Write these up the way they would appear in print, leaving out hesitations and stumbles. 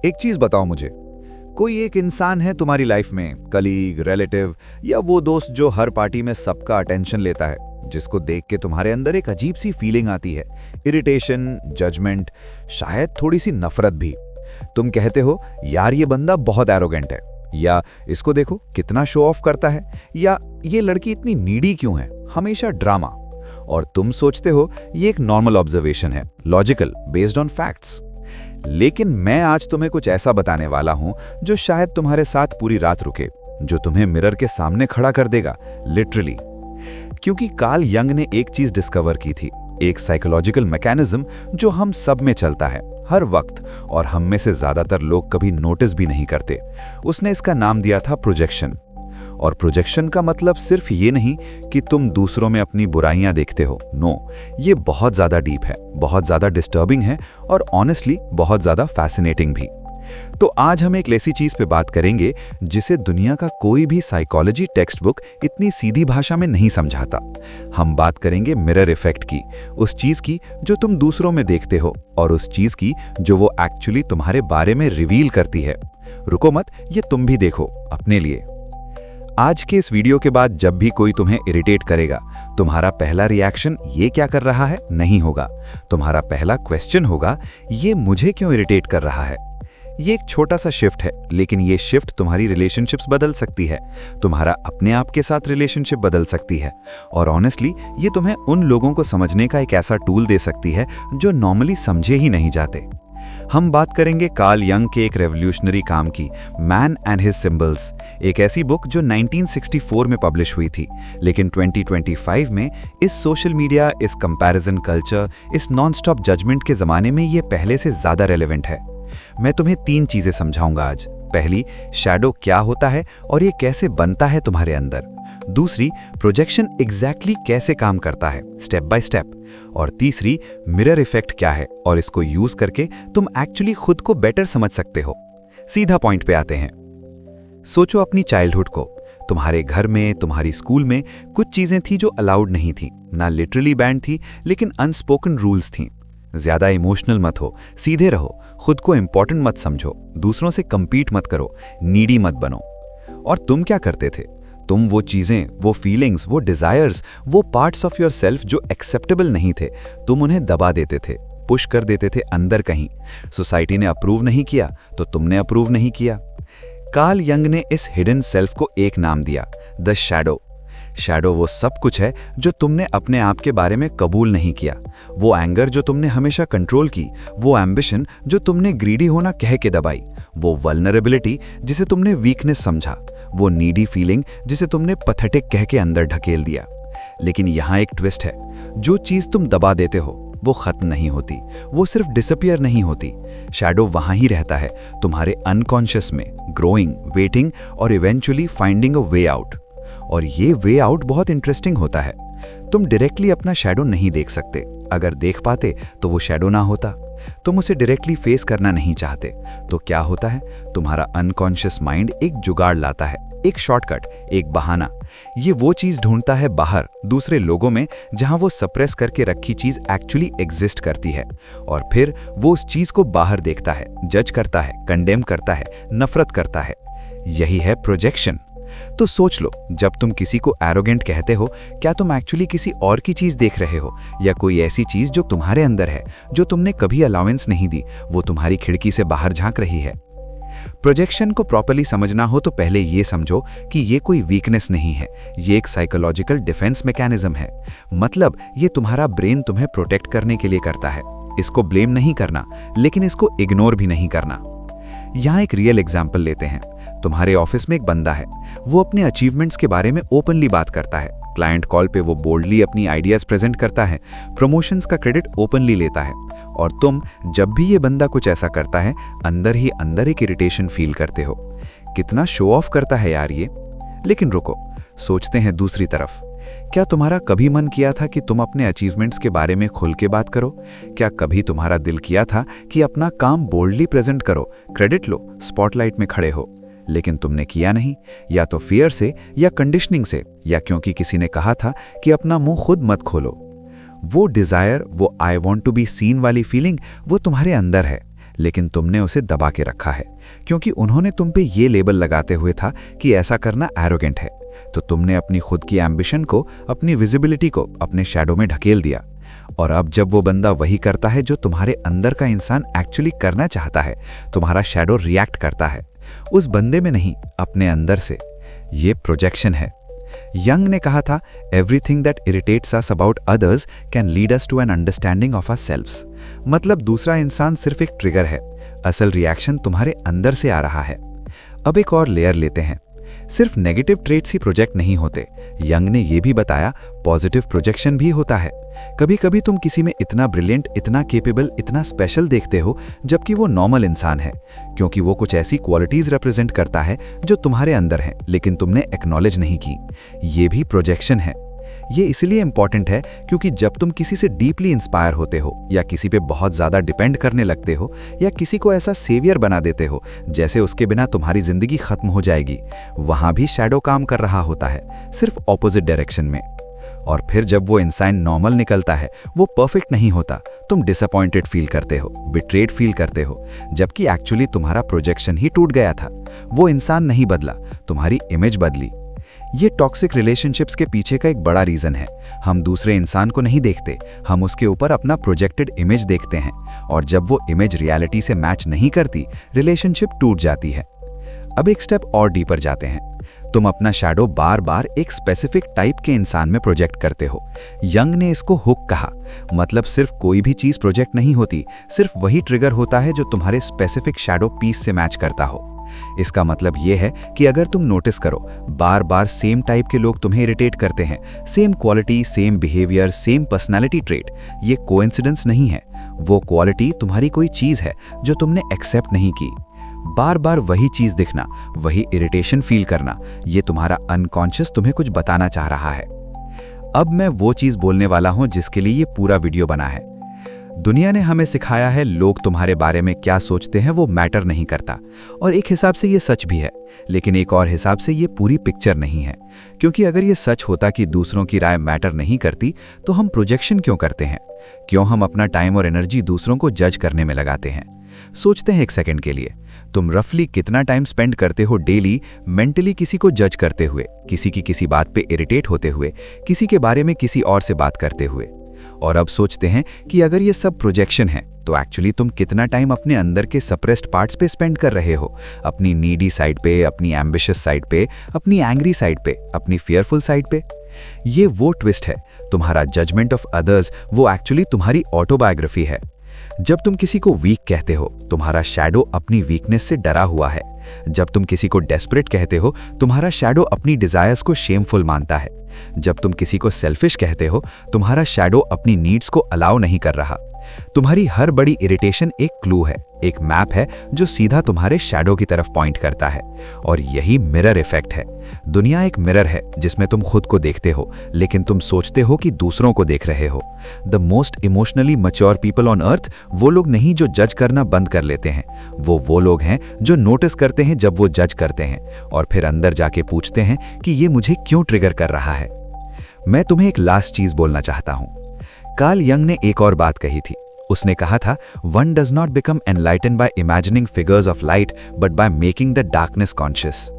एक चीज बताओ मुझे, कोई एक इंसान है तुम्हारी लाइफ में, कलीग, रिलेटिव या वो दोस्त जो हर पार्टी में सबका अटेंशन लेता है, जिसको देख के तुम्हारे अंदर एक अजीब सी फीलिंग आती है, इरिटेशन, जजमेंट, शायद थोड़ी सी नफरत भी। तुम कहते हो यार ये बंदा बहुत एरोगेंट है, या इसको देखो कितना शो ऑफ करता है, या ये लड़की इतनी नीडी क्यों है, हमेशा ड्रामा। और तुम सोचते हो ये एक नॉर्मल ऑब्जर्वेशन है, लॉजिकल, बेस्ड ऑन फैक्ट्स। लेकिन मैं आज तुम्हें कुछ ऐसा बताने वाला हूं जो शायद तुम्हारे साथ पूरी रात रुके, जो तुम्हें मिरर के सामने खड़ा कर देगा, लिटरली। क्योंकि कार्ल यंग ने एक चीज डिस्कवर की थी, एक साइकोलॉजिकल मैकेनिज्म जो हम सब में चलता है हर वक्त, और हम में से ज्यादातर लोग कभी नोटिस भी नहीं करते। उसने इसका नाम दिया था प्रोजेक्शन। और प्रोजेक्शन का मतलब सिर्फ ये नहीं कि तुम दूसरों में अपनी बुराइयां देखते हो, नो, ये बहुत ज्यादा डीप है, बहुत ज्यादा डिस्टर्बिंग है, और ऑनेस्टली बहुत ज्यादा फैसिनेटिंग भी। तो आज हम एक ऐसी चीज पे बात करेंगे जिसे दुनिया का कोई भी साइकोलॉजी टेक्स्ट बुक इतनी सीधी भाषा में नहीं समझाता। हम बात करेंगे मिरर इफेक्ट की, उस चीज की जो तुम दूसरों में देखते हो, और उस चीज की जो वो एक्चुअली तुम्हारे बारे में रिवील करती है। रुको मत, ये तुम भी देखो अपने लिए। आज के इस वीडियो के बाद जब भी कोई तुम्हें इरिटेट करेगा, तुम्हारा पहला रिएक्शन ये क्या कर रहा है नहीं होगा। तुम्हारा पहला क्वेश्चन होगा, ये मुझे क्यों इरिटेट कर रहा है। ये एक छोटा सा शिफ्ट है, लेकिन ये शिफ्ट तुम्हारी रिलेशनशिप्स बदल सकती है, तुम्हारा अपने आप के साथ रिलेशनशिप बदल सकती है, और ऑनेस्टली ये तुम्हें उन लोगों को समझने का एक ऐसा टूल दे सकती है जो नॉर्मली समझे ही नहीं जाते। हम बात करेंगे कार्ल यंग के एक रेवोल्यूशनरी काम की, मैन एंड हिज सिंबल्स, एक ऐसी बुक जो 1964 में पब्लिश हुई थी, लेकिन 2025 में इस सोशल मीडिया, इस कंपैरिजन कल्चर, इस नॉन स्टॉप जजमेंट के ज़माने में ये पहले से ज़्यादा रेलेवेंट है। मैं तुम्हें 3 चीज़ें समझाऊंगा आज। पहली, शैडो क्या होता है और ये कैसे बनता है तुम्हारे अंदर। दूसरी, प्रोजेक्शन एग्जैक्टली कैसे काम करता है, स्टेप बाय स्टेप। और तीसरी, मिरर इफेक्ट क्या है और इसको यूज करके तुम एक्चुअली खुद को बेटर समझ सकते हो। सीधा पॉइंट पे आते हैं। सोचो अपनी चाइल्डहुड को। तुम्हारे घर में, तुम्हारी स्कूल में कुछ चीजें थी जो अलाउड नहीं थी, ना लिटरली बैन थी, लेकिन अनस्पोकन रूल्स थी। ज्यादा इमोशनल मत हो, सीधे रहो, खुद को इंपॉर्टेंट मत समझो, दूसरों से कंपीट मत करो, नीडी मत बनो। और तुम क्या करते थे? तुम वो चीजें, वो फीलिंग्स, वो डिजायर्स, वो पार्ट्स ऑफ योर सेल्फ जो एक्सेप्टेबल नहीं थे, तुम उन्हें दबा देते थे, पुश कर देते थे अंदर कहीं। सोसाइटी ने अप्रूव नहीं किया तो तुमने अप्रूव नहीं किया। कार्ल यंग ने इस हिडन सेल्फ को एक नाम दिया, द शैडो। शैडो वो सब कुछ है जो तुमने अपने आप के बारे में कबूल नहीं किया, वो एंगर जो तुमने हमेशा कंट्रोल की, वो एम्बिशन जो तुमने ग्रीडी होना कह के दबाई, वो वल्नरेबिलिटी जिसे तुमने वीकनेस समझा, वो नीडी फीलिंग जिसे तुमने पैथेटिक कह के अंदर ढकेल दिया। लेकिन यहाँ एक ट्विस्ट है, जो चीज तुम दबा देते हो वो खत्म नहीं होती, वो सिर्फ डिसअपियर नहीं होती। शैडो वहां ही रहता है, तुम्हारे अनकॉन्शियस में, ग्रोइंग, वेटिंग और eventually finding a way out. और ये वे आउट बहुत इंटरेस्टिंग होता है। तुम डायरेक्टली अपना शैडो नहीं देख सकते, अगर देख पाते तो वो शैडो ना होता। तुम उसे डायरेक्टली फेस करना नहीं चाहते, तो क्या होता है, तुम्हारा अनकॉन्शियस माइंड एक जुगाड़ लाता है, एक शॉर्टकट, एक बहाना। ये वो चीज ढूंढता है बाहर, दूसरे लोगों में, जहां वो सप्रेस करके रखी चीज एक्चुअली एग्जिस्ट करती है, और फिर वो उस चीज को बाहर देखता है, जज करता है, कंडेम करता है, नफरत करता है। यही है प्रोजेक्शन। तो सोच लो, जब तुम किसी को एरोगेंट कहते हो, क्या तुम एक्चुअली किसी और की चीज देख रहे हो, या कोई ऐसी चीज जो तुम्हारे अंदर है, जो तुमने कभी अलाउंस नहीं दी, वो तुम्हारी खिड़की से बाहर झांक रही है। प्रोजेक्शन को प्रॉपर्ली समझना हो तो पहले ये समझो कि ये कोई वीकनेस नहीं है, ये एक साइकोलॉजिकल डिफेंस मैकेनिज्म है। मतलब ये तुम्हारा ब्रेन तुम्हें प्रोटेक्ट करने के लिए करता है। इसको ब्लेम नहीं करना, लेकिन इसको इग्नोर भी नहीं करना। यहाँ एक रियल एग्जाम्पल लेते हैं। तुम्हारे ऑफिस में एक बंदा है, वो अपने अचीवमेंट्स के बारे में ओपनली बात करता है, क्लाइंट कॉल पे वो बोल्डली अपनी आइडियाज प्रेजेंट करता है, प्रमोशंस का क्रेडिट ओपनली लेता है, और तुम जब भी ये बंदा कुछ ऐसा करता है, अंदर ही अंदर एक इरिटेशन फील करते हो। कितना शो ऑफ करता है यार ये। लेकिन रुको, सोचते हैं दूसरी तरफ। क्या तुम्हारा कभी मन किया था कि तुम अपने अचीवमेंट्स के बारे में खुल के बात करो? क्या कभी तुम्हारा दिल किया था कि अपना काम बोल्डली प्रेजेंट करो, क्रेडिट लो, स्पॉटलाइट में खड़े हो? लेकिन तुमने किया नहीं, या तो फियर से, या कंडीशनिंग से, या क्योंकि किसी ने कहा था कि अपना मुंह खुद मत खोलो। वो डिजायर, वो I want to be seen वाली फीलिंग, वो तुम्हारे अंदर है, लेकिन तुमने उसे दबा के रखा है क्योंकि उन्होंने तुम पे ये लेबल लगाते हुए था कि ऐसा करना एरोगेंट है। तो तुमने अपनी खुद की एम्बिशन को, अपनी विजिबिलिटी को अपने शैडो में ढकेल दिया। और अब जब वो बंदा वही करता है जो तुम्हारे अंदर का इंसान एक्चुअली करना चाहता है, तुम्हारा शैडो रिएक्ट करता है, उस बंदे में नहीं, अपने अंदर से। ये प्रोजेक्शन है। यंग ने कहा था, everything that irritates us about others can lead us to an understanding of ourselves. मतलब दूसरा इंसान सिर्फ एक ट्रिगर है, असल रिएक्शन तुम्हारे अंदर से आ रहा है। अब एक और लेयर लेते हैं। सिर्फ नेगेटिव ट्रेट्स ही प्रोजेक्ट नहीं होते। यंग ने यह भी बताया, पॉजिटिव प्रोजेक्शन भी होता है। कभी कभी तुम किसी में इतना ब्रिलियंट, इतना केपेबल, इतना स्पेशल देखते हो जबकि वो नॉर्मल इंसान है, क्योंकि वो कुछ ऐसी क्वालिटीज रिप्रेजेंट करता है जो तुम्हारे अंदर हैं लेकिन तुमने एक्नॉलेज नहीं की। ये भी प्रोजेक्शन है। ये इसलिए इंपॉर्टेंट है क्योंकि जब तुम किसी से डीपली इंस्पायर होते हो या किसी पे बहुत ज्यादा डिपेंड करने लगते हो या किसी को ऐसा सेवियर बना देते हो जैसे उसके बिना तुम्हारी जिंदगी खत्म हो जाएगी, वहां भी शैडो काम कर रहा होता है, सिर्फ ऑपोजिट डायरेक्शन में। और फिर जब वो इंसान नॉर्मल निकलता है, वो परफेक्ट नहीं होता, तुम डिसअपॉइंटेड फील करते हो, बिट्रेड फील करते हो, जबकि एक्चुअली तुम्हारा प्रोजेक्शन ही टूट गया था। वो इंसान नहीं बदला, तुम्हारी इमेज बदली। ये टॉक्सिक रिलेशनशिप्स के पीछे का एक बड़ा रीजन है। हम दूसरे इंसान को नहीं देखते, हम उसके ऊपर अपना प्रोजेक्टेड इमेज देखते हैं, और जब वो इमेज रियलिटी से मैच नहीं करती, रिलेशनशिप टूट जाती है। अब एक स्टेप और डीपर जाते हैं। तुम अपना शैडो बार बार एक स्पेसिफिक टाइप के इंसान में प्रोजेक्ट करते हो। यंग ने इसको हुक कहा। मतलब सिर्फ कोई भी चीज प्रोजेक्ट नहीं होती, सिर्फ वही ट्रिगर होता है जो तुम्हारे स्पेसिफिक शैडो पीस से मैच करता हो। इसका मतलब यह है कि अगर तुम नोटिस करो, बार बार सेम टाइप के लोग तुम्हें इरिटेट करते हैं, same quality, same behaviour, same personality trait, ये कोइंसिडेंस नहीं है। वो क्वालिटी तुम्हारी कोई चीज है जो तुमने एक्सेप्ट नहीं की। बार बार वही चीज दिखना, वही इरिटेशन फील करना, ये तुम्हारा अनकॉन्शियस तुम्हें कुछ बताना चाह रहा है। अब मैं वो चीज बोलने वाला हूं जिसके लिए ये पूरा वीडियो बना है। दुनिया ने हमें सिखाया है लोग तुम्हारे बारे में क्या सोचते हैं वो मैटर नहीं करता, और एक हिसाब से ये सच भी है, लेकिन एक और हिसाब से ये पूरी पिक्चर नहीं है। क्योंकि अगर ये सच होता कि दूसरों की राय मैटर नहीं करती, तो हम प्रोजेक्शन क्यों करते हैं? क्यों हम अपना टाइम और एनर्जी दूसरों को जज करने में लगाते हैं? सोचते हैं एक सेकंड के लिए, तुम रफली कितना टाइम स्पेंड करते हो डेली मेंटली किसी को जज करते हुए, किसी की किसी बात पे इरिटेट होते हुए, किसी के बारे में किसी और से बात करते हुए? और अब सोचते हैं कि अगर ये सब प्रोजेक्शन है, तो एक्चुअली तुम कितना टाइम अपने अंदर के सप्रेस्ड पार्ट्स पे स्पेंड कर रहे हो? अपनी नीडी साइड पे, अपनी एम्बिशियस साइड पे, अपनी एंग्री साइड पे, अपनी फियरफुल साइड पे? ये वो ट्विस्ट है। तुम्हारा जजमेंट ऑफ अदर्स वो एक्चुअली तुम्हारी ऑटोबायोग्राफी है। जब तुम किसी को वीक कहते हो, तुम्हारा शैडो अपनी वीकनेस से डरा हुआ है। जब तुम किसी को डेस्परेट कहते हो, तुम्हारा शैडो अपनी डिजायर्स को शेमफुल मानता है। जब तुम किसी को सेल्फिश कहते हो, तुम्हारा शैडो अपनी नीड्स को अलाउ नहीं कर रहा। तुम्हारी हर बड़ी इरिटेशन एक क्लू है, एक मैप है जो सीधा तुम्हारे शैडो की तरफ पॉइंट करता है। और यही मिरर इफेक्ट है। दुनिया एक मिरर है जिसमें तुम खुद को देखते हो, लेकिन तुम सोचते हो कि दूसरों को देख रहे हो। The most emotionally mature people on earth वो लोग नहीं जो जज करना बंद कर लेते हैं, वो लोग हैं जो नोटिस करते हैं जब वो जज करते हैं, और फिर अंदर जाके पूछते हैं कि ये मुझे क्यों ट्रिगर कर रहा है। मैं तुम्हें एक लास्ट चीज बोलना चाहता हूं। कार्ल यंग ने एक और बात कही थी। उसने कहा था, one does not become enlighten by imagining figures of light but by making the darkness conscious.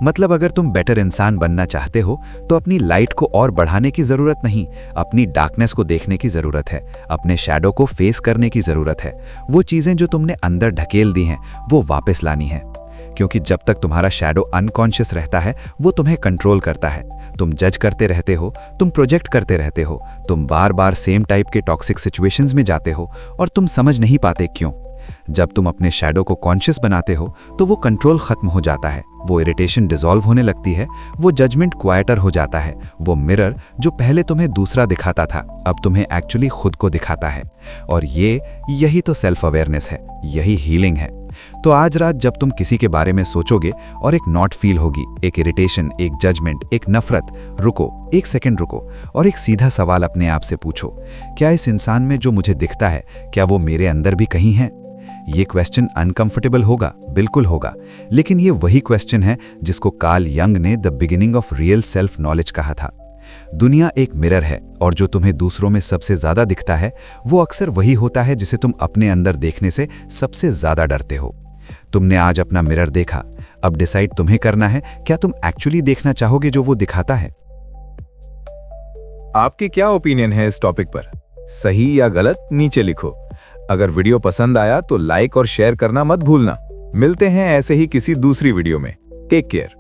मतलब अगर तुम बेटर इंसान बनना चाहते हो तो अपनी लाइट को और बढ़ाने की जरूरत नहीं, अपनी डार्कनेस को देखने की जरूरत है, अपने शैडो को फेस करने की जरूरत है। वो चीजें जो तुमने अंदर ढकेल दी हैं वो वापस लानी है। क्योंकि जब तक तुम्हारा शैडो अनकॉन्शियस रहता है, वो तुम्हें कंट्रोल करता है। तुम जज करते रहते हो, तुम प्रोजेक्ट करते रहते हो, तुम बार बार सेम टाइप के टॉक्सिक सिचुएशंस में जाते हो और तुम समझ नहीं पाते क्यों। जब तुम अपने शैडो को कॉन्शियस बनाते हो तो वो कंट्रोल खत्म हो जाता है, वो इरिटेशन डिसॉल्व होने लगती है, वो जजमेंट क्वाइटर हो जाता है। वो मिरर जो पहले तुम्हें दूसरा दिखाता था, अब तुम्हें एक्चुअली खुद को दिखाता है। और यही तो सेल्फ अवेयरनेस है, यही हीलिंग है। तो आज रात जब तुम किसी के बारे में सोचोगे और एक नॉट फील होगी, एक इरिटेशन, एक जजमेंट, एक नफरत, रुको, एक सेकंड रुको और एक सीधा सवाल अपने आप से पूछो, क्या इस इंसान में जो मुझे दिखता है, क्या वो मेरे अंदर भी कहीं है? ये क्वेश्चन अनकंफर्टेबल होगा, बिल्कुल होगा, लेकिन ये वही क्वेश्चन है जिसको कार्ल यंग ने the beginning of real self knowledge कहा था। दुनिया एक मिरर है और जो तुम्हें दूसरों में सबसे ज्यादा दिखता है वो अक्सर वही होता है जिसे तुम अपने अंदर देखने से सबसे ज्यादा डरते हो। तुमने आज अपना मिरर देखा, अब डिसाइड तुम्हें करना है क्या तुम एक्चुअली देखना चाहोगे जो वो दिखाता है। आपकी क्या ओपिनियन है इस टॉपिक पर? सही या गलत नीचे लिखो। अगर वीडियो पसंद आया तो लाइक और शेयर करना मत भूलना। मिलते हैं ऐसे ही किसी दूसरी वीडियो में। Take care.